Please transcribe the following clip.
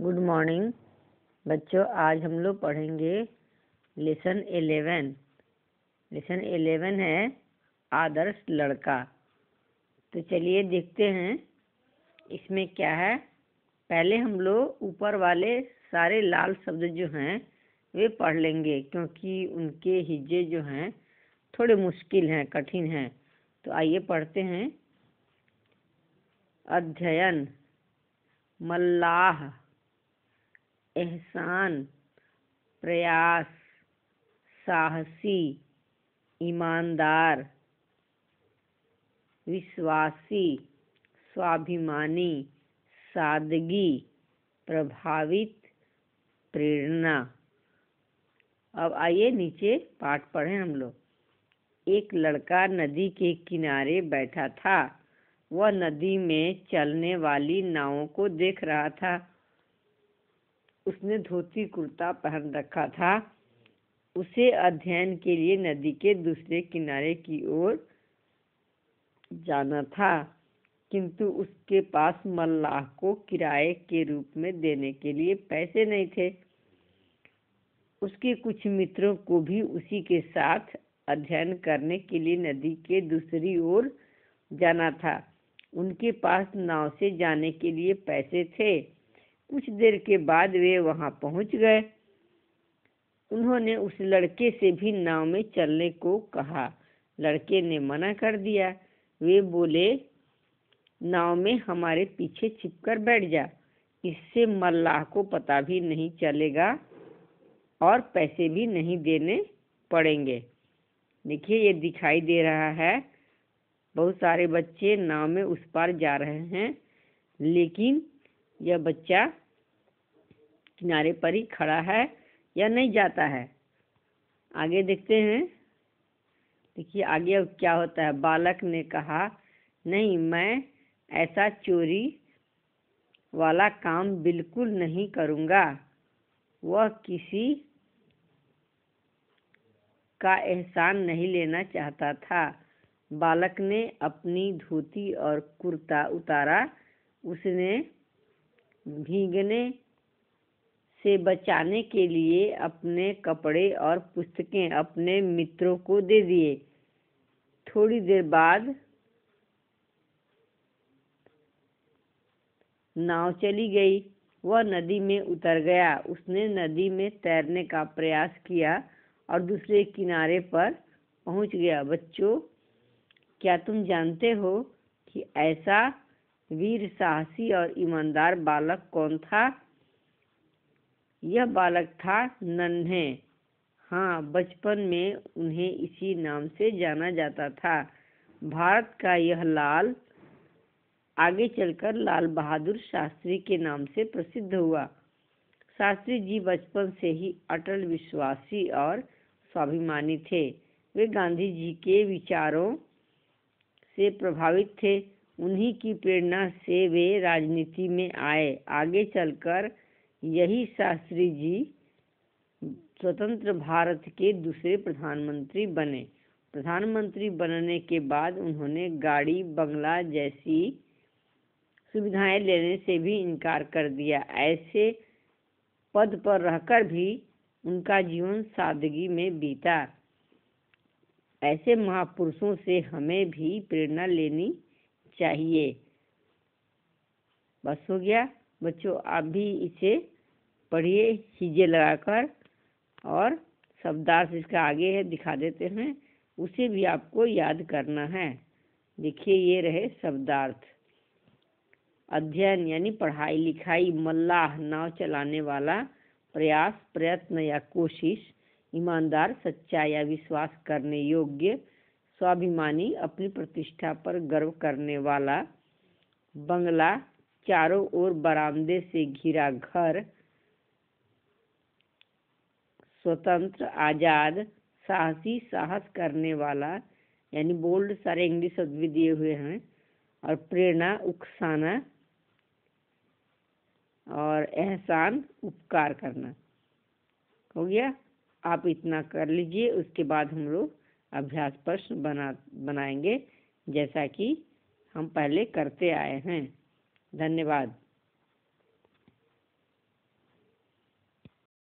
Good morning बच्चों। आज हम लोग पढ़ेंगे लेसन 11। लेसन 11 है आदर्श लड़का। तो चलिए देखते हैं इसमें क्या है। पहले हम लोग ऊपर वाले सारे लाल शब्द जो हैं वे पढ़ लेंगे, क्योंकि उनके हिज्जे जो हैं थोड़े मुश्किल हैं, कठिन हैं। तो आइए पढ़ते हैं। अध्ययन, मल्लाह, एहसान, प्रयास, साहसी, ईमानदार, विश्वासी, स्वाभिमानी, सादगी, प्रभावित, प्रेरणा। अब आइए नीचे पाठ पढ़ें हम लोग। एक लड़का नदी के किनारे बैठा था। वह नदी में चलने वाली नावों को देख रहा था। उसने धोती कुर्ता पहन रखा था। उसे अध्ययन के लिए नदी के दूसरे किनारे की ओर जाना था, किंतु उसके पास मल्लाह को किराए के रूप में देने के लिए पैसे नहीं थे। उसके कुछ मित्रों को भी उसी के साथ अध्ययन करने के लिए नदी के दूसरी ओर जाना था। उनके पास नाव से जाने के लिए पैसे थे। कुछ देर के बाद वे वहां पहुंच गए। उन्होंने उस लड़के से भी नाव में चलने को कहा। लड़के ने मना कर दिया। वे बोले, नाव में हमारे पीछे छिपकर बैठ जा, इससे मल्लाह को पता भी नहीं चलेगा और पैसे भी नहीं देने पड़ेंगे। देखिए, ये दिखाई दे रहा है बहुत सारे बच्चे नाव में उस पार जा रहे हैं, लेकिन यह बच्चा किनारे पर ही खड़ा है या नहीं जाता है। आगे देखते हैं। देखिए आगे अब क्या होता है। बालक ने कहा, नहीं, मैं ऐसा चोरी वाला काम बिल्कुल नहीं करूँगा। वह किसी का एहसान नहीं लेना चाहता था। बालक ने अपनी धोती और कुर्ता उतारा। उसने भीगने से बचाने के लिए अपने कपड़े और पुस्तकें अपने मित्रों को दे दिए। थोड़ी देर बाद नाव चली गई। वह नदी में उतर गया। उसने नदी में तैरने का प्रयास किया और दूसरे किनारे पर पहुंच गया। बच्चों, क्या तुम जानते हो कि ऐसा वीर, साहसी और ईमानदार बालक कौन था? यह बालक था नन्हे। हाँ, बचपन में उन्हें इसी नाम से जाना जाता था। भारत का यह लाल आगे चलकर लाल बहादुर शास्त्री के नाम से प्रसिद्ध हुआ। शास्त्री जी बचपन से ही अटल विश्वासी और स्वाभिमानी थे। वे गांधी जी के विचारों से प्रभावित थे। उन्हीं की प्रेरणा से वे राजनीति में आए। आगे चलकर यही शास्त्री जी स्वतंत्र भारत के दूसरे प्रधानमंत्री बने। प्रधानमंत्री बनने के बाद उन्होंने गाड़ी, बंगला जैसी सुविधाएं लेने से भी इनकार कर दिया। ऐसे पद पर रहकर भी उनका जीवन सादगी में बीता। ऐसे महापुरुषों से हमें भी प्रेरणा लेनी चाहिए। बस हो गया बच्चों। आप भी इसे पढ़िए हिज्जे लगाकर, और शब्दार्थ इसका आगे है, दिखा देते हैं, उसे भी आपको याद करना है। देखिए, ये रहे शब्दार्थ। अध्ययन यानी पढ़ाई लिखाई। मल्लाह, नाव चलाने वाला। प्रयास, प्रयत्न या कोशिश। ईमानदार, सच्चा या विश्वास करने योग्य। स्वाभिमानी, अपनी प्रतिष्ठा पर गर्व करने वाला। बंगला, चारों ओर बरामदे से घिरा घर। स्वतंत्र, आजाद। साहसी, साहस करने वाला, यानी बोल्ड। सारे इंग्लिश शब्द भी दिए हुए हैं। और प्रेरणा, उकसाना। और एहसान, उपकार करना। हो गया। आप इतना कर लीजिए। उसके बाद हम लोग अभ्यास प्रश्न बनाएंगे, जैसा कि हम पहले करते आए हैं। धन्यवाद।